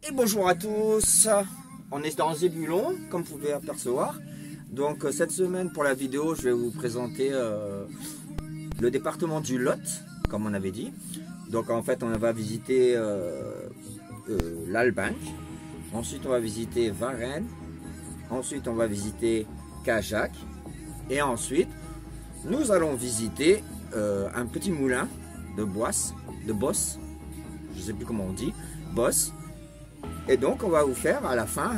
Et bonjour à tous, on est dans Zébulon, comme vous pouvez apercevoir. Donc cette semaine pour la vidéo, je vais vous présenter le département du Lot, comme on avait dit. Donc en fait, on va visiter l'Albanque. Ensuite, on va visiter Varennes. Ensuite, on va visiter Cajac. Et ensuite, nous allons visiter un petit moulin de Bosse, je ne sais plus comment on dit, Bosse. Et donc, on va vous faire à la fin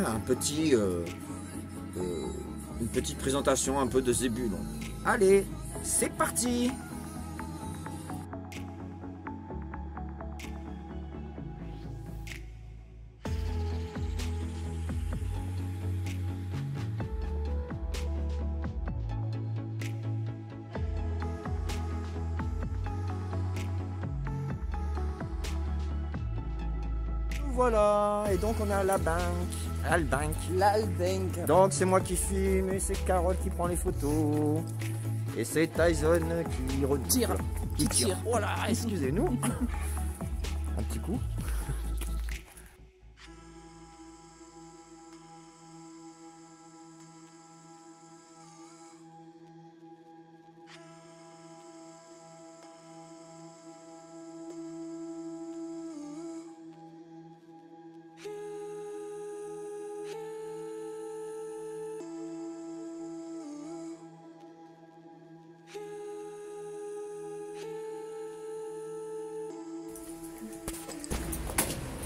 une petite présentation un peu de Zébulon. Allez, c'est parti! Voilà, et donc on est à l'Albanque. Donc c'est moi qui filme et c'est Carole qui prend les photos. Et c'est Tyson qui retire. Qui tire. Voilà, excusez-nous. Un petit coup.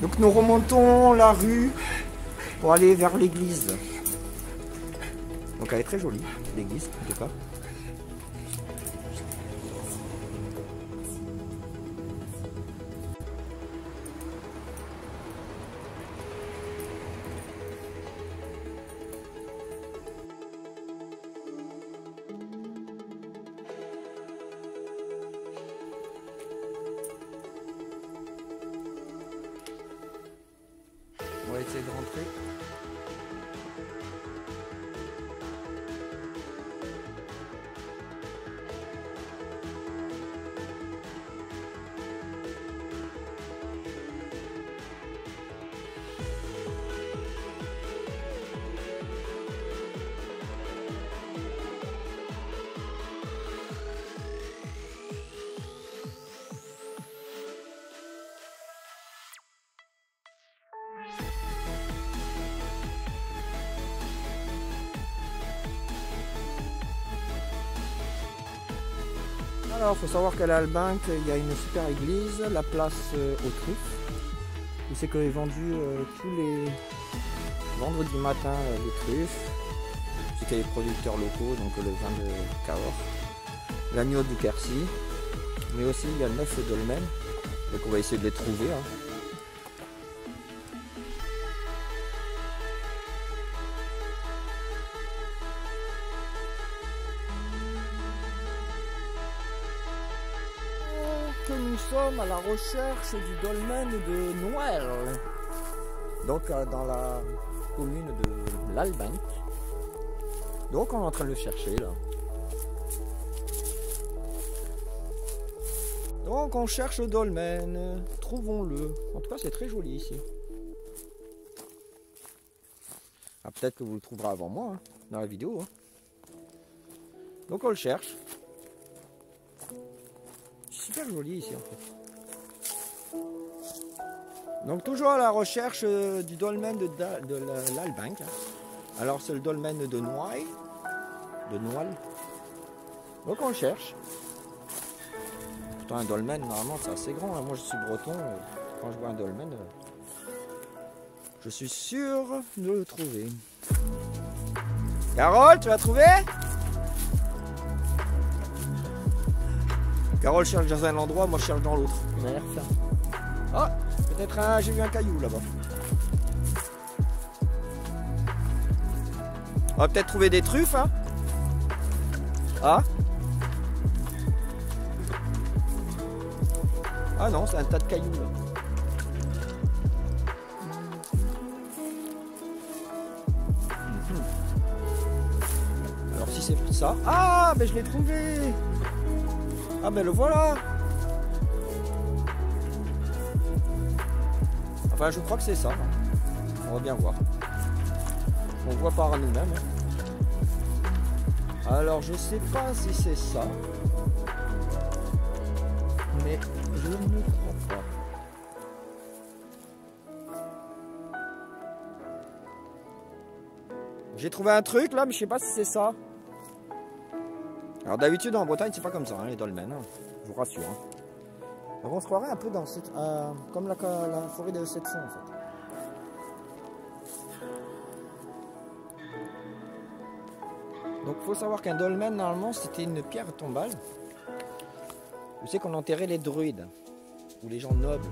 Donc nous remontons la rue pour aller vers l'église. Donc elle est très jolie, l'église en tout cas. On va essayer de rentrer. Alors, il faut savoir qu'à l'Albanque, il y a une super église, la place aux truffes, où c'est que est vendu tous les vendredis matin les truffes. C'est qu'il y a les producteurs locaux, donc le vin de Cahors, l'agneau du Quercy, mais aussi il y a 9 dolmens, donc on va essayer de les trouver. Que nous sommes à la recherche du dolmen de Noël, donc dans la commune de l'Albanque. Donc on est en train de le chercher là. Donc on cherche le dolmen, trouvons-le. En tout cas c'est très joli ici. Ah, peut-être que vous le trouverez avant moi dans la vidéo. Donc on le cherche. Super joli ici en fait. Donc toujours à la recherche du dolmen de l'Albanque. Alors c'est le dolmen de Noailles. Donc on le cherche. Pourtant un dolmen normalement c'est assez grand. Moi je suis breton. Quand je vois un dolmen, je suis sûr de le trouver. Carole, tu l'as trouvé? Carole cherche dans un endroit, moi je cherche dans l'autre. On a l'air ça. Ah, peut-être j'ai vu un caillou là-bas. On va peut-être trouver des truffes, hein. Ah. Ah non, c'est un tas de cailloux là. Alors si c'est ça. Ah, mais je l'ai trouvé. Ah ben le voilà. Enfin je crois que c'est ça. On va bien voir. On voit par nous-mêmes. Alors je sais pas si c'est ça. Mais je ne crois pas. J'ai trouvé un truc là, mais je sais pas si c'est ça. Alors d'habitude en Bretagne c'est pas comme ça, hein, les dolmens, hein, je vous rassure. Hein. Donc on se croirait un peu dans cette, comme la forêt de 700 en fait. Donc il faut savoir qu'un dolmen normalement c'était une pierre tombale. Vous savez qu'on enterrait les druides ou les gens nobles.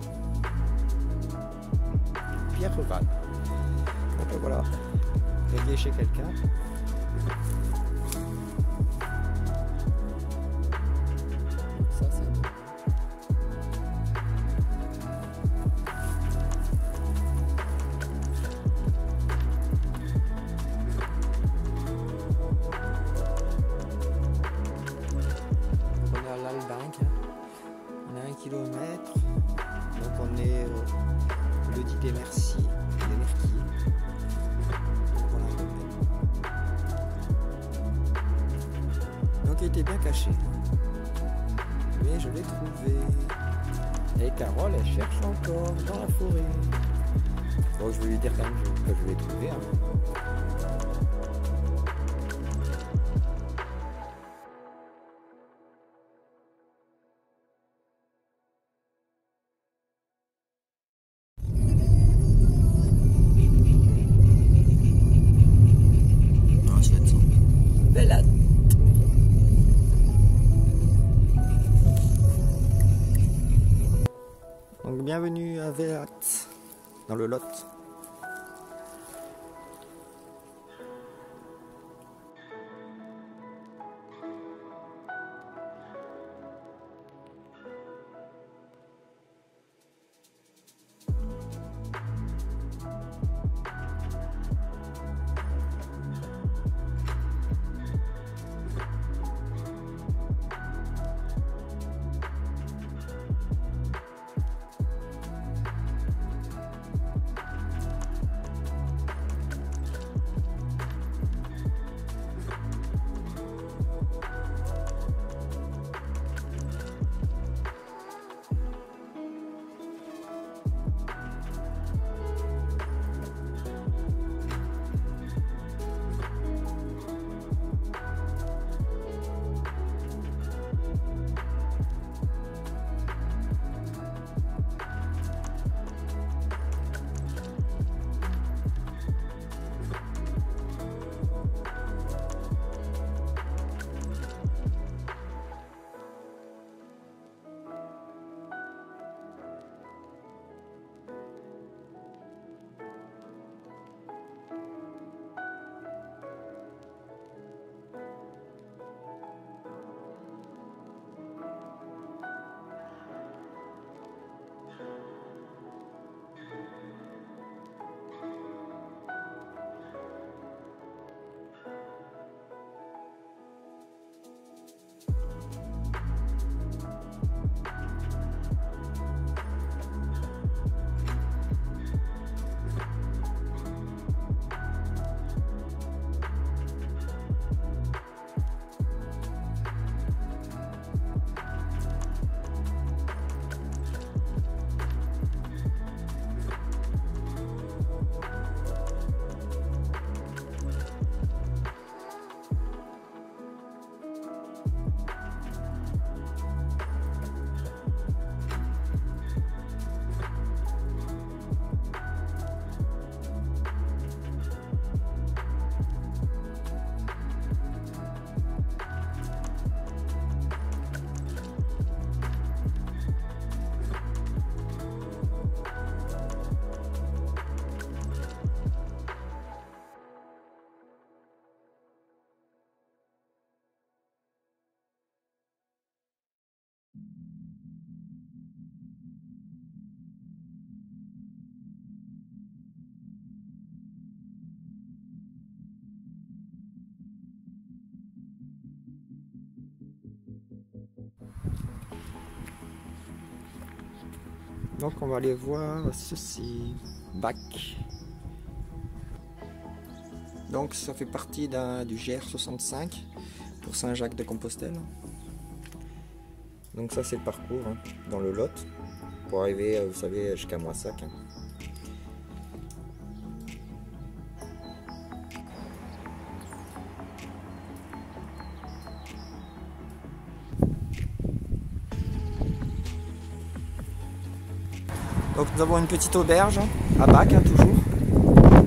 Pierre vague. Donc voilà, réglé chez quelqu'un. Ça c'est on est à l'Albank. On a 1 kilomètre. Donc on est le dit des Merci, des Merquiers. Donc il était bien caché. Mais je l'ai trouvé. Et Carole, elle cherche encore dans la forêt. Donc je vais lui dire quand même que je l'ai trouvé. Hein. Donc bienvenue à Véat, dans le Lot. Donc on va aller voir ceci. Bac. Donc ça fait partie du GR65 pour Saint-Jacques-de-Compostelle. Donc ça c'est le parcours hein, dans le Lot pour arriver, vous savez, jusqu'à Moissac. Donc nous avons une petite auberge à Bac, hein, toujours.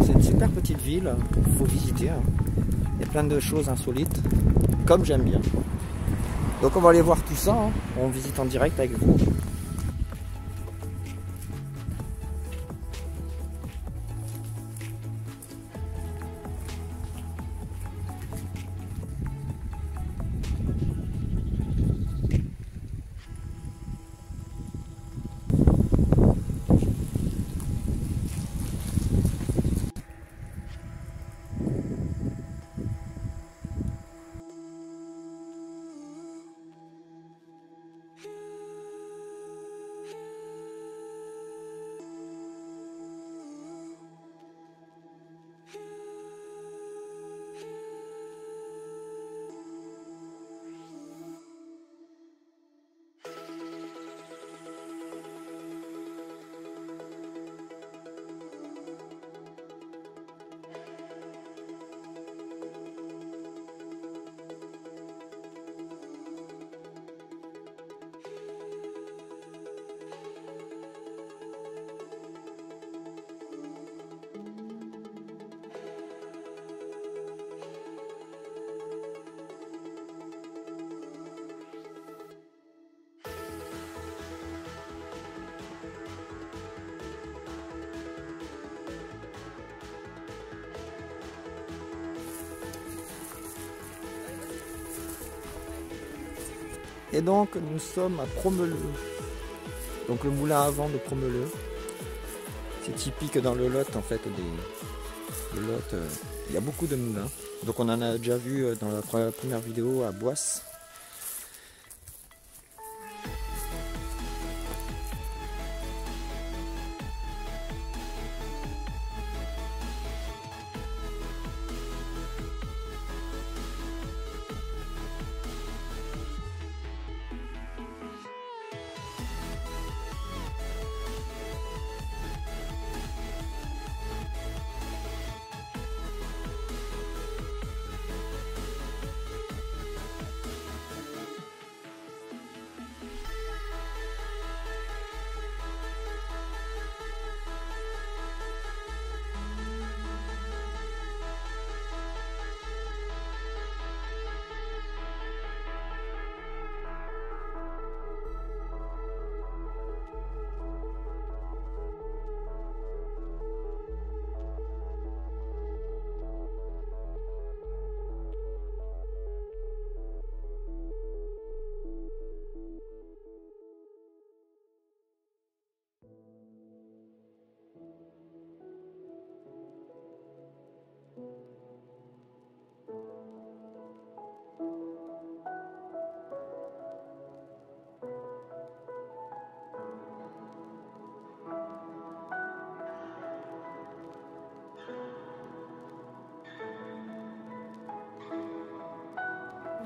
C'est une super petite ville, il faut visiter. Hein. Il y a plein de choses insolites, comme j'aime bien. Donc on va aller voir tout ça, hein. On visite en direct avec vous. Et donc nous sommes à Promeleux, donc le moulin à vent de Promeleux. C'est typique dans le Lot en fait, le Lot, il y a beaucoup de moulins. Donc on en a déjà vu dans la première vidéo à Boisse.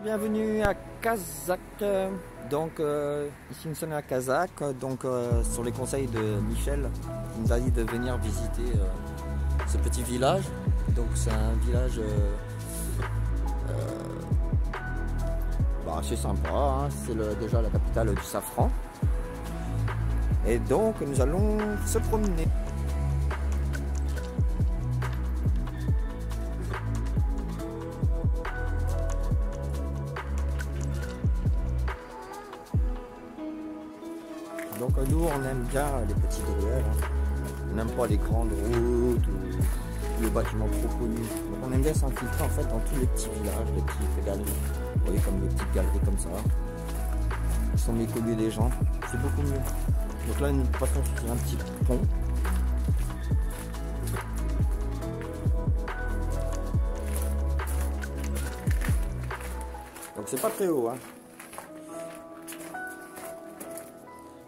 Bienvenue à Cazac. Donc ici nous sommes à Cazac, donc sur les conseils de Michel, qui nous a dit de venir visiter ce petit village. Donc c'est un village assez sympa, hein. C'est déjà la capitale du safran. Et donc nous allons se promener. Donc nous on aime bien les petites ruelles, hein. On n'aime pas les grandes routes ou les bâtiments trop connus. Donc on aime bien s'infiltrer en fait dans tous les petits villages, les petites galeries. Vous voyez, comme les petites galeries comme ça, qui sont méconnues des gens, c'est beaucoup mieux. Donc là nous passons sur un petit pont. Donc c'est pas très haut, hein.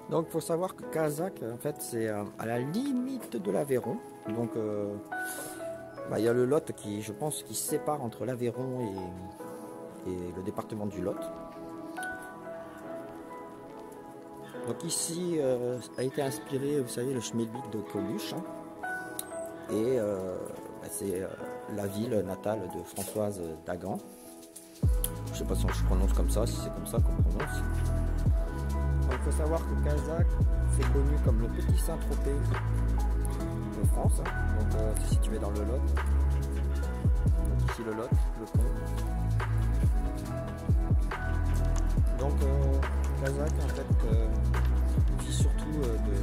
Donc il faut savoir que Cazac en fait c'est à la limite de l'Aveyron. Donc il y a le Lot qui, je pense, qui se sépare entre l'Aveyron et le département du Lot. Donc ici a été inspiré, vous savez, le Schmelblick de Coluche. Hein. Et c'est la ville natale de Françoise Dagan. Je ne sais pas si je prononce comme ça, si c'est comme ça qu'on prononce. Donc il faut savoir que Cazac, c'est connu comme le petit Saint-Tropez de France. Hein. Donc c'est situé dans le Lot. Donc ici le Lot, le pont. Donc Cazac en fait vit surtout de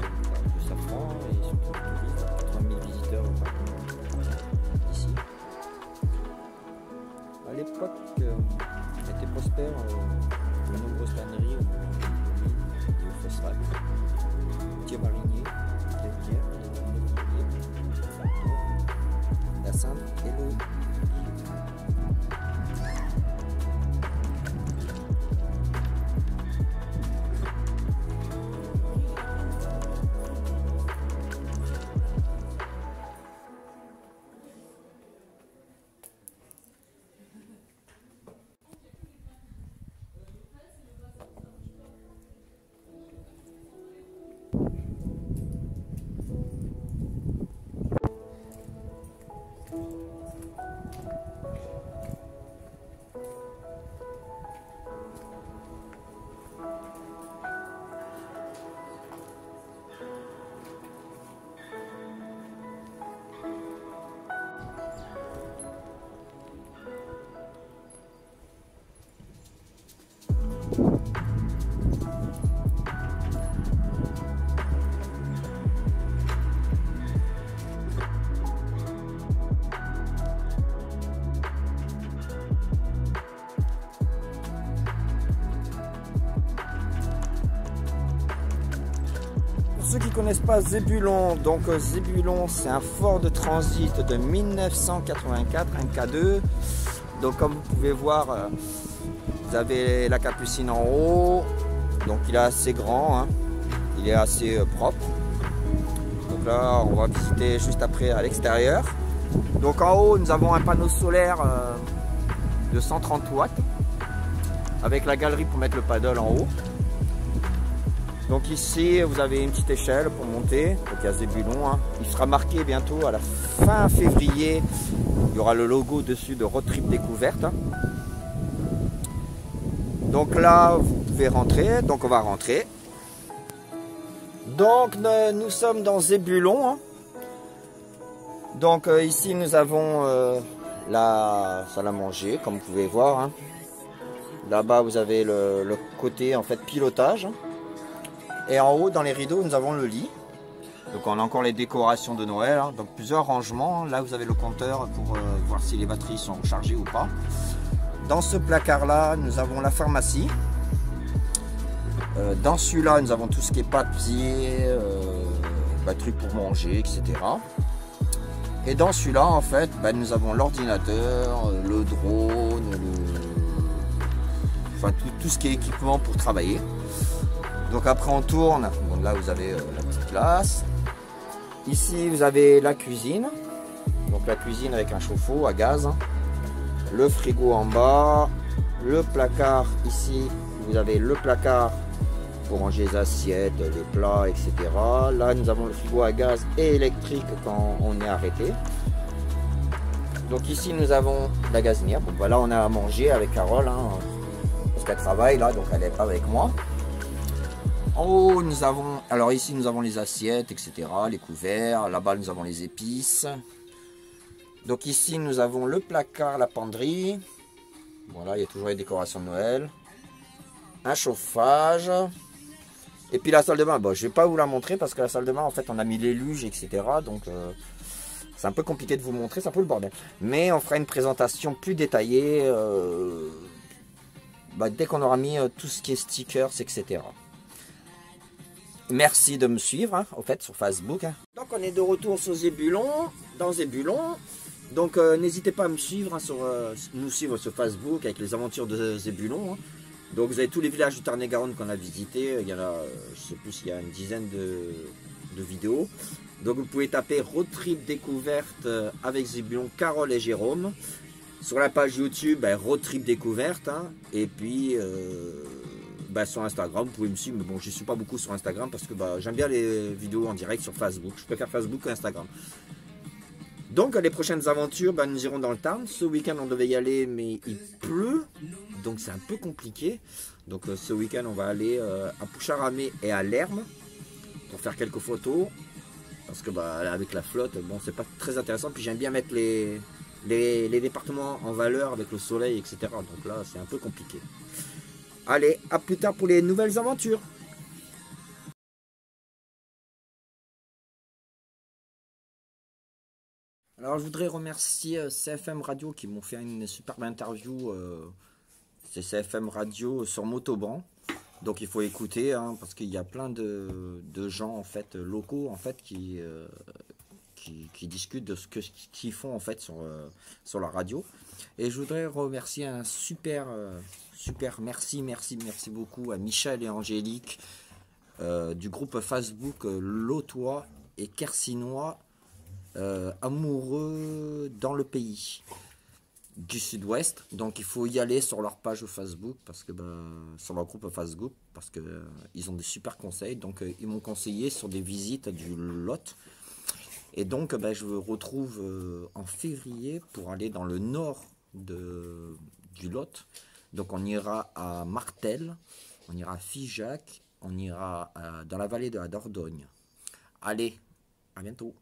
safran et surtout de tourisme. 80 000 visiteurs ici. À l'époque, était prospère de nombreuses tanneries au mines et au phosphate, tiers marinier, pierre, la Sainte et l'eau. Pour ceux qui ne connaissent pas Zébulon, donc Zébulon c'est un fort de transit de 1984, un K2. Donc comme vous pouvez voir, vous avez la Capucine en haut, donc il est assez grand, hein. Il est assez propre. Donc là on va visiter juste après à l'extérieur. Donc en haut nous avons un panneau solaire de 130 watts avec la galerie pour mettre le paddle en haut. Donc ici vous avez une petite échelle pour monter, donc il y a Zébulon, hein. Il sera marqué bientôt à la fin février, il y aura le logo dessus de Road Trip Découverte. Hein. Donc là vous pouvez rentrer, donc on va rentrer. Donc nous sommes dans Zébulon. Hein. Donc ici nous avons la salle à manger comme vous pouvez voir. Hein. Là-bas vous avez le côté en fait pilotage. Hein. Et en haut, dans les rideaux, nous avons le lit. Donc on a encore les décorations de Noël. Hein. Donc plusieurs rangements. Là, vous avez le compteur pour voir si les batteries sont chargées ou pas. Dans ce placard-là, nous avons la pharmacie. Dans celui-là, nous avons tout ce qui est papier, trucs pour manger, etc. Et dans celui-là, en fait, nous avons l'ordinateur, le drone, enfin tout ce qui est équipement pour travailler. Donc après on tourne, donc là vous avez la petite place. Ici vous avez la cuisine, donc la cuisine avec un chauffe-eau à gaz. Le frigo en bas, le placard ici, vous avez le placard pour ranger les assiettes, les plats, etc. Là nous avons le frigo à gaz et électrique quand on est arrêté. Donc ici nous avons la gazinière, donc voilà on a à manger avec Carole, hein, parce qu'elle travaille là, donc elle n'est pas avec moi. En haut, nous avons, alors ici nous avons les assiettes, etc., les couverts, là-bas nous avons les épices. Donc ici nous avons le placard, la penderie. Voilà, il y a toujours les décorations de Noël. Un chauffage. Et puis la salle de bain, bon, je ne vais pas vous la montrer parce que la salle de bain, en fait, on a mis les luges, etc. Donc c'est un peu compliqué de vous montrer, c'est un peu le bordel. Mais on fera une présentation plus détaillée dès qu'on aura mis tout ce qui est stickers, etc. Merci de me suivre, hein, au fait, sur Facebook. Hein. Donc, on est de retour sur Zébulon, dans Zébulon. Donc, n'hésitez pas à me suivre, hein, nous suivre sur Facebook avec les aventures de Zébulon. Hein. Donc, vous avez tous les villages du Tarn-et-Garonne qu'on a visités. Il y en a, je sais plus s'il y a une dizaine de vidéos. Donc vous pouvez taper Road Trip Découverte avec Zébulon, Carole et Jérôme. Sur la page YouTube, Road Trip Découverte. Hein. Et puis sur Instagram, vous pouvez me suivre. Mais bon, je ne suis pas beaucoup sur Instagram parce que j'aime bien les vidéos en direct sur Facebook. Je préfère Facebook qu'Instagram. Donc les prochaines aventures, nous irons dans le Tarn. Ce week-end on devait y aller mais il pleut. Donc c'est un peu compliqué. Donc ce week-end on va aller à Poucharamé et à Lerme pour faire quelques photos. Parce que avec la flotte, bon c'est pas très intéressant. Puis j'aime bien mettre les départements en valeur avec le soleil, etc. Donc là c'est un peu compliqué. Allez, à plus tard pour les nouvelles aventures. Alors je voudrais remercier CFM Radio qui m'ont fait une superbe interview. C'est CFM Radio sur Motoban. Donc il faut écouter hein, parce qu'il y a plein de gens en fait locaux en fait qui discutent de ce qu'ils font en fait sur la radio. Et je voudrais remercier un super merci beaucoup à Michel et Angélique du groupe Facebook Lotois et Kersinois amoureux dans le pays du sud-ouest. Donc il faut y aller sur leur page Facebook parce que sur leur groupe Facebook parce que ils ont des super conseils. Donc ils m'ont conseillé sur des visites du Lot. Et donc je me retrouve en février pour aller dans le nord du Lot. Donc on ira à Martel, on ira à Figeac, on ira dans la vallée de la Dordogne. Allez, à bientôt.